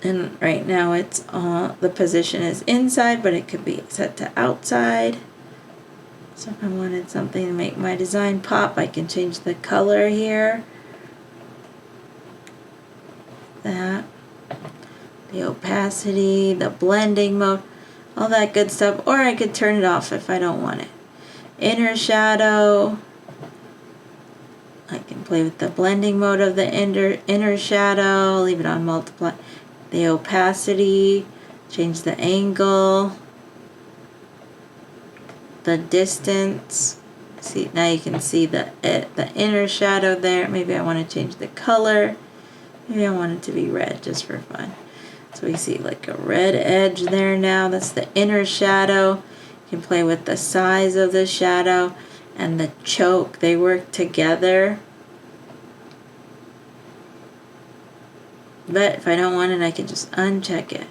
And right now it's the position is inside, but it could be set to outside. So if I wanted something to make my design pop, I can change the color here. That. The opacity, the blending mode, all that good stuff. Or I could turn it off if I don't want it. Inner shadow. I can play with the blending mode of the inner shadow, leave it on multiply. The opacity, change the angle, the distance. See, now you can see the inner shadow there. Maybe I want to change the color. Maybe I want it to be red just for fun. So we see like a red edge there now. That's the inner shadow. You can play with the size of the shadow and the choke. They work together. But if I don't want it, I can just uncheck it.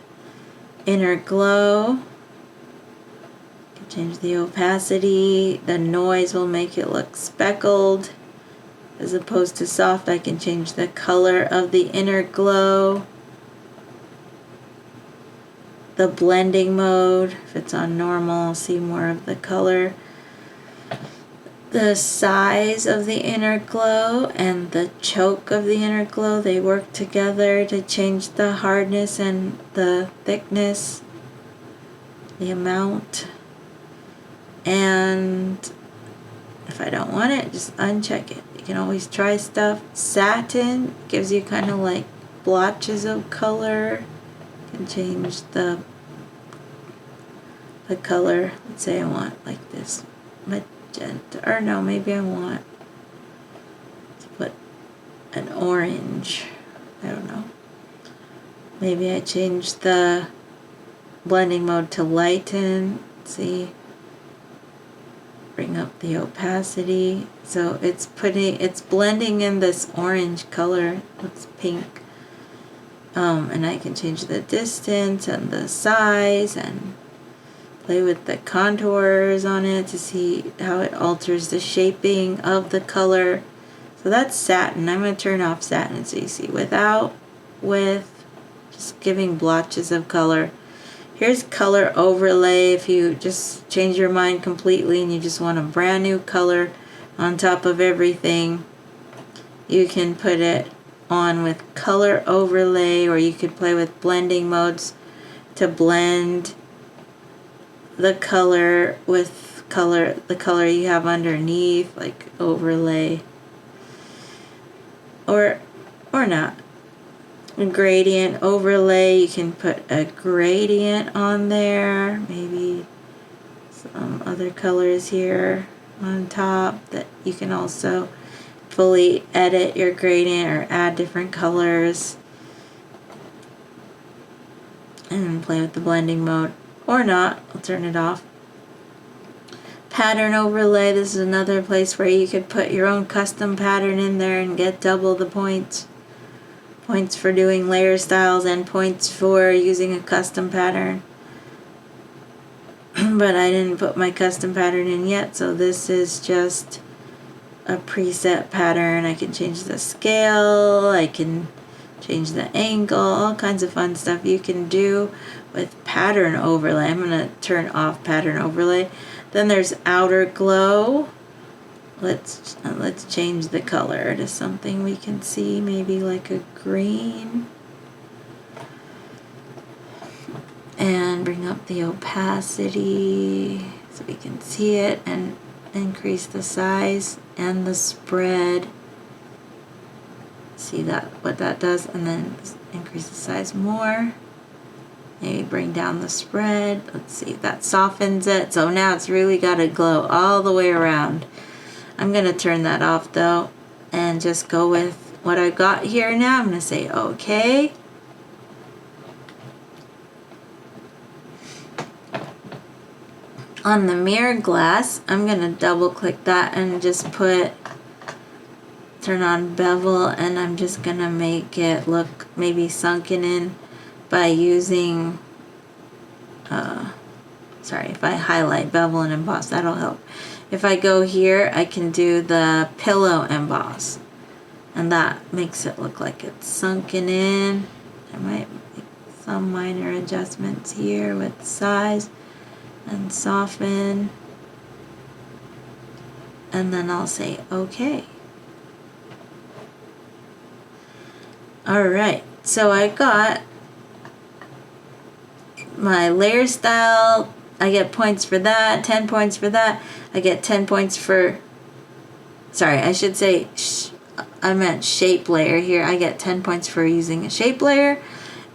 Inner glow. You can change the opacity. The noise will make it look speckled. As opposed to soft, I can change the color of the inner glow. The blending mode, if it's on normal, I'll see more of the color. The size of the inner glow and the choke of the inner glow, they work together to change the hardness and the thickness, the amount. And if I don't want it, just uncheck it. You can always try stuff. Satin gives you kind of like blotches of color. You can change the color. Let's say I want like this magenta, or no, maybe I want to put an orange. I don't know. Maybe I change the blending mode to lighten. See, bring up the opacity. So it's blending in this orange color. Looks pink. And I can change the distance and the size and play with the contours on it to see how it alters the shaping of the color. So that's satin. I'm going to turn off satin so you see without, with, just giving blotches of color. Here's color overlay if you just change your mind completely and you just want a brand new color on top of everything. You can put it on with color overlay, or you could play with blending modes to blend the color with the color you have underneath, like overlay, or not. A gradient overlay, you can put a gradient on there, maybe some other colors here on top that you can also fully edit your gradient or add different colors and play with the blending mode, or not. I'll turn it off. Pattern overlay, this is another place where you could put your own custom pattern in there and get double the points. Points for doing layer styles and points for using a custom pattern. But I didn't put my custom pattern in yet, so this is just a preset pattern. I can change the scale, I can change the angle, all kinds of fun stuff you can do with pattern overlay. I'm going to turn off pattern overlay. Then there's outer glow. Let's change the color to something we can see, maybe like a green. And bring up the opacity so we can see it, and increase the size and the spread. See that what that does, and then increase the size more. Maybe bring down the spread. Let's see, that softens it. So now it's really got a glow all the way around. I'm going to turn that off though and just go with what I got here now. I'm going to say okay. On the mirror glass, I'm going to double click that and just turn on bevel, and I'm just going to make it look maybe sunken in by using, if I highlight bevel and emboss, that'll help. If I go here, I can do the pillow emboss, and that makes it look like it's sunken in. I might make some minor adjustments here with size and soften, and then I'll say okay. Alright, so I got my layer style. I get points for that, 10 points for that. I get 10 points for, sorry, I should say, I meant shape layer here. I get 10 points for using a shape layer,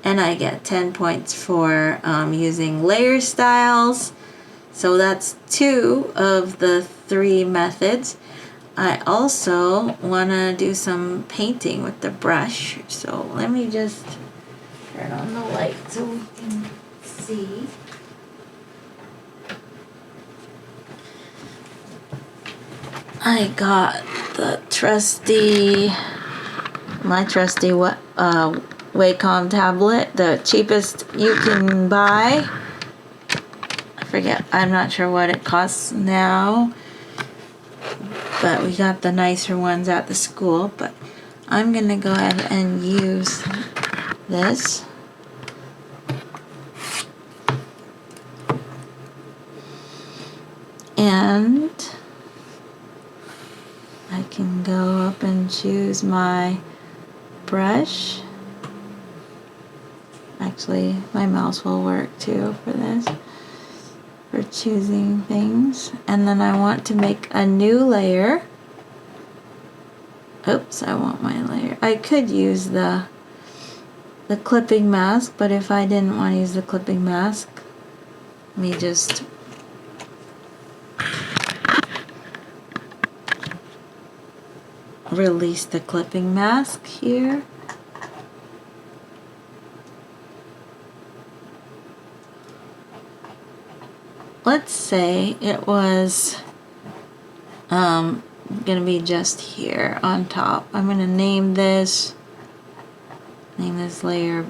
and I get 10 points for using layer styles. So that's 2 of the 3 methods. I also want to do some painting with the brush. So let me just turn on the light so we can see. I got the my trusty Wacom tablet, the cheapest you can buy. I forget, I'm not sure what it costs now, but we got the nicer ones at the school. But I'm gonna go ahead and use this. And I can go up and choose my brush. Actually, my mouse will work too for this, for choosing things. And then I want to make a new layer. Oops, I want my layer. I could use the clipping mask, but if I didn't want to use the clipping mask, let me just release the clipping mask here. let's say it was gonna be just here on top. I'm gonna name this layer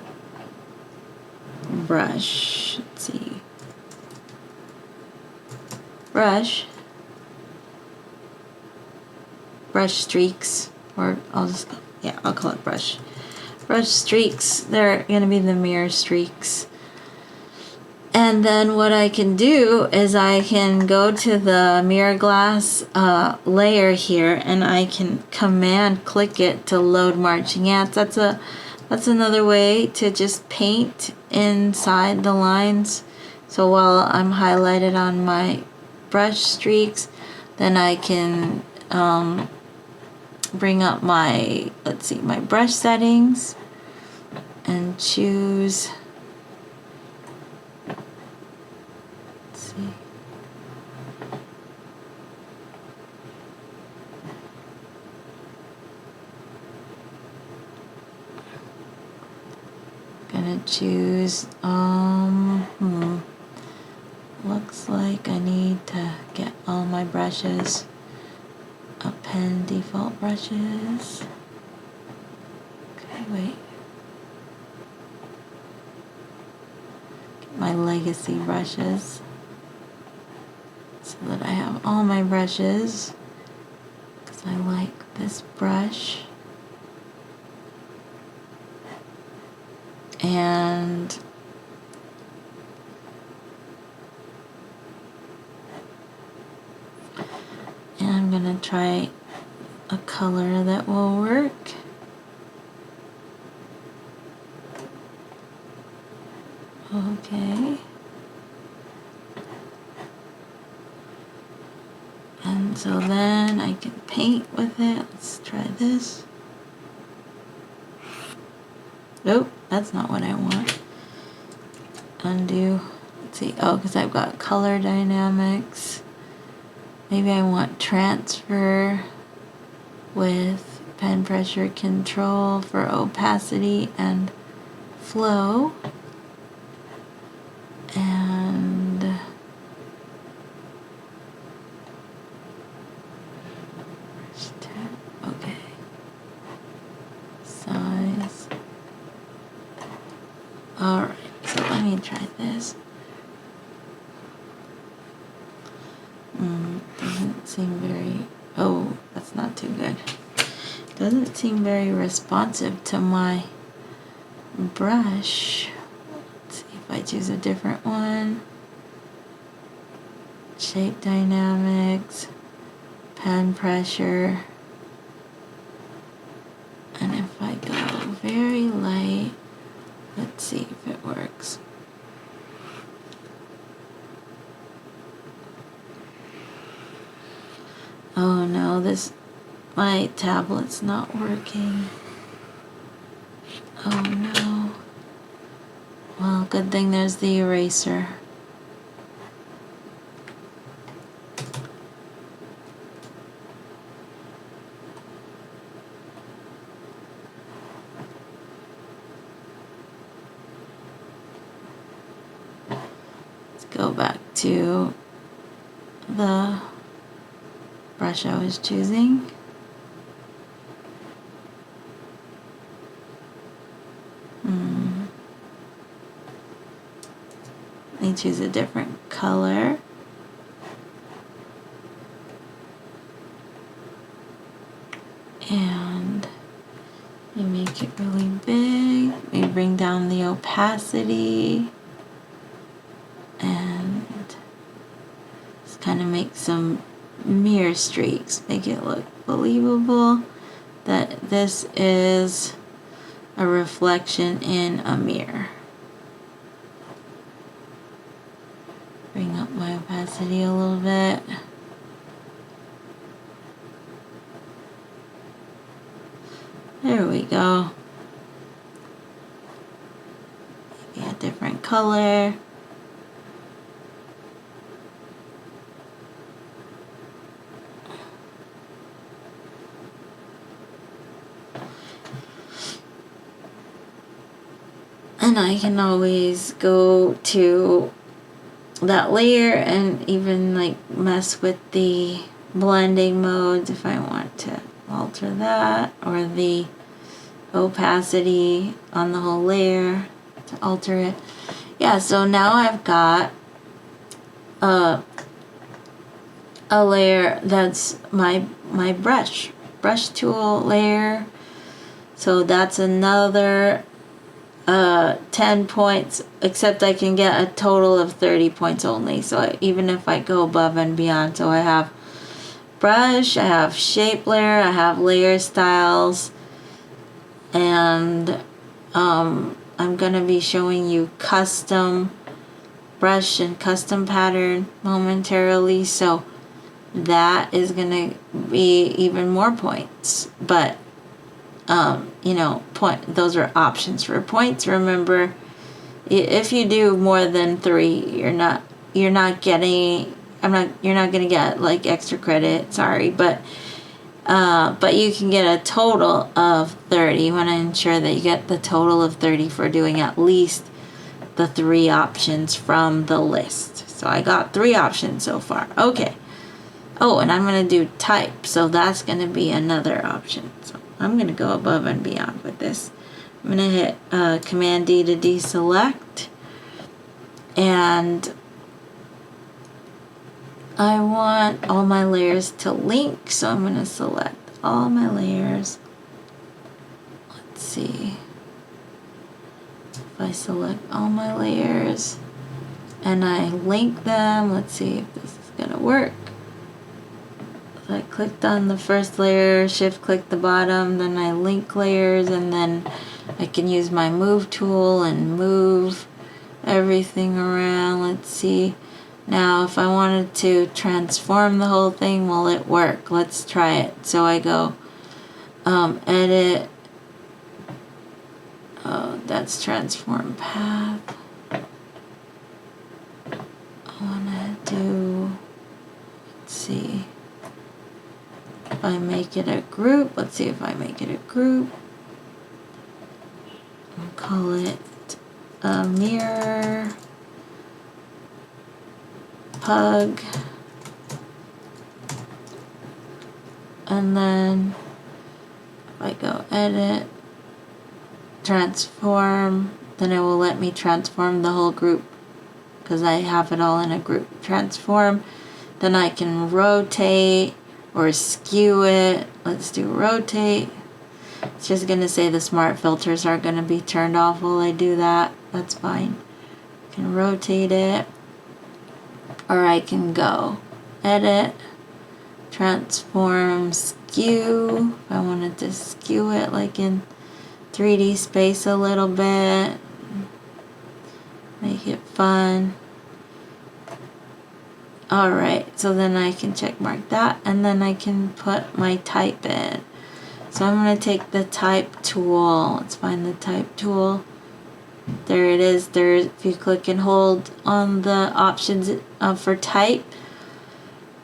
brush. Let's see, brush streaks, or I'll call it brush streaks. They're gonna be the mirror streaks. And then what I can do is I can go to the mirror glass layer here, and I can command click it to load marching ants. That's another way to just paint inside the lines. So while I'm highlighted on my brush streaks, then I can bring up my, let's see, my brush settings and choose, let's see, gonna choose looks like I need to get all my brushes, append default brushes. Okay, wait, get my legacy brushes so that I have all my brushes, because I like this brush. And I'm gonna try a color that will work. Okay. And so then I can paint with it. Let's try this. Nope, that's not what I want. Undo. Let's see. Oh, because I've got color dynamics. Maybe I want transfer with pen pressure control for opacity and flow. And okay. Size. Alright, so let me try this. Doesn't seem very, oh, that's not too good. Doesn't seem very responsive to my brush. Let's see if I choose a different one. Shape dynamics, pen pressure. And if I go very light, let's see if it works. Oh no, my tablet's not working. Oh no. Well, good thing there's the eraser. Let's go back to the brush I was choosing. Let me choose a different color. And you make it really big. We bring down the opacity. And just kind of make some mirror streaks. Make it look believable that this is a reflection in a mirror. Bring up my opacity a little bit. There we go. Maybe a different color. And I can always go to that layer and even like mess with the blending modes if I want to alter that, or the opacity on the whole layer to alter it. Yeah, so now I've got a layer that's my brush tool layer. So that's another 10 points, except I can get a total of 30 points only. So even if I go above and beyond, so I have brush, I have shape layer, I have layer styles, and I'm gonna be showing you custom brush and custom pattern momentarily, so that is gonna be even more points. But you know, those are options for points. Remember, if you do more than 3, you're not getting, you're not gonna get like extra credit, sorry, but you can get a total of 30. You want to ensure that you get the total of 30 for doing at least the 3 options from the list. So I got 3 options so far. Okay. Oh, and I'm going to do type. So that's going to be another option. So I'm going to go above and beyond with this. I'm going to hit Command D to deselect. And I want all my layers to link, so I'm going to select all my layers. Let's see. If I select all my layers and I link them, let's see if this is going to work. If I clicked on the first layer, shift click the bottom, then I link layers, and then I can use my move tool and move everything around. Let's see. Now, if I wanted to transform the whole thing, will it work? Let's try it. So I go edit. Oh, that's transform path. I want to do, let's see. If I make it a group, let's see if I make it a group. I'll call it a mirror. Pug, and then if I go edit, transform, then it will let me transform the whole group because I have it all in a group. Transform, then I can rotate or skew it. Let's do rotate. It's just going to say the smart filters are going to be turned off while I do that. That's fine. I can rotate it. Or I can go edit, transform, skew. If I wanted to skew it like in 3D space a little bit, make it fun. Alright, so then I can check mark that, and then I can put my type in. So I'm going to take the type tool. Let's find the type tool. There it is. There, if you click and hold on the options for type,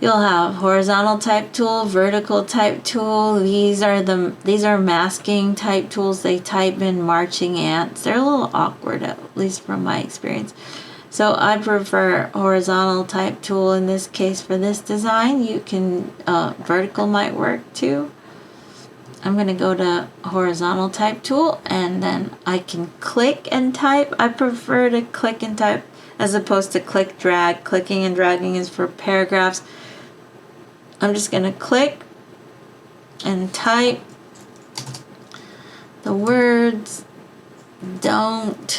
you'll have horizontal type tool, vertical type tool. These are masking type tools. They type in marching ants. They're a little awkward, at least from my experience. So I prefer horizontal type tool in this case for this design. You can vertical might work too. I'm going to go to horizontal type tool, and then I can click and type. I prefer to click and type as opposed to click drag. Clicking and dragging is for paragraphs. I'm just going to click and type the words don't.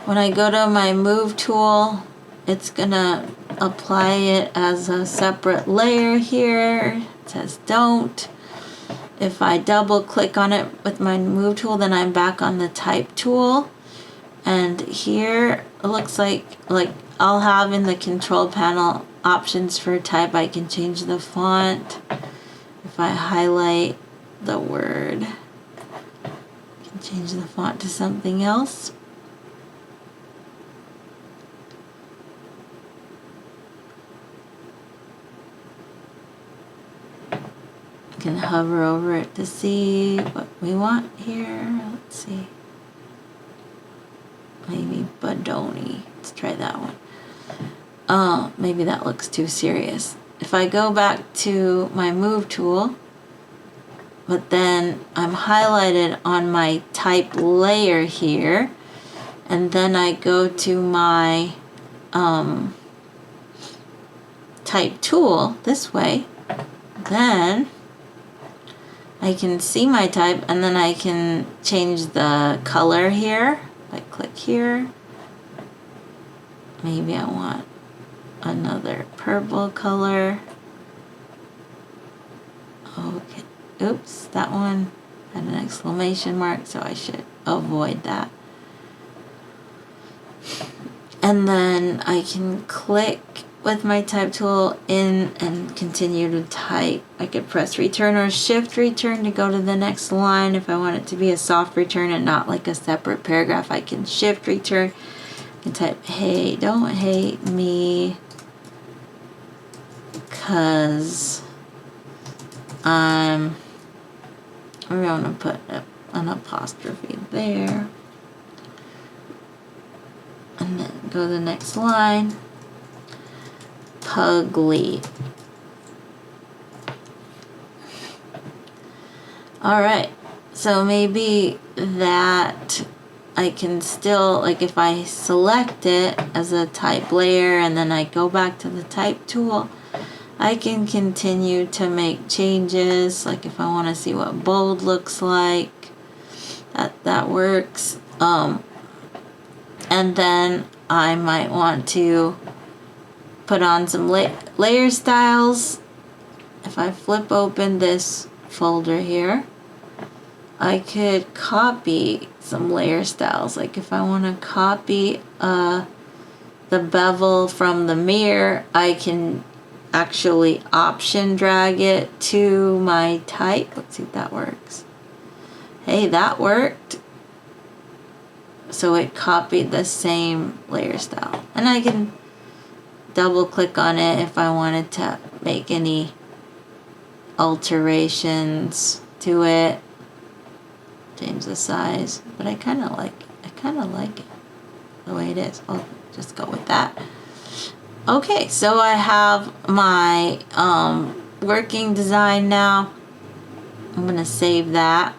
When I go to my move tool, it's going to apply it as a separate layer here. It says don't. If I double click on it with my move tool, then I'm back on the type tool. And here it looks like I'll have in the control panel options for type. I can change the font. If I highlight the word, I can change the font to something else. Can hover over it to see what we want here. Let's see. Maybe Bodoni. Let's try that one. Oh, maybe that looks too serious. If I go back to my move tool, but then I'm highlighted on my type layer here, and then I go to my type tool this way, then I can see my type, and then I can change the color here. If I click here, maybe I want another purple color. Okay, oops, that one had an exclamation mark, so I should avoid that. And then I can click with my type tool in and continue to type. I could press return or shift return to go to the next line. If I want it to be a soft return and not like a separate paragraph, I can shift return and type, hey, don't hate me, 'cause we're going to put an apostrophe there. And then go to the next line. Pugly. Alright, so maybe that I can still, like if I select it as a type layer and then I go back to the type tool, I can continue to make changes. Like if I want to see what bold looks like, that works. And then I might want to put on some layer styles. If I flip open this folder here, I could copy some layer styles. Like if I want to copy the bevel from the mirror, I can actually option drag it to my type. Let's see if that works. Hey, that worked. So it copied the same layer style. And I can double click on it if I wanted to make any alterations to it. Change the size, but I kind of like it the way it is. I'll just go with that. Okay, so I have my working design now. I'm gonna save that.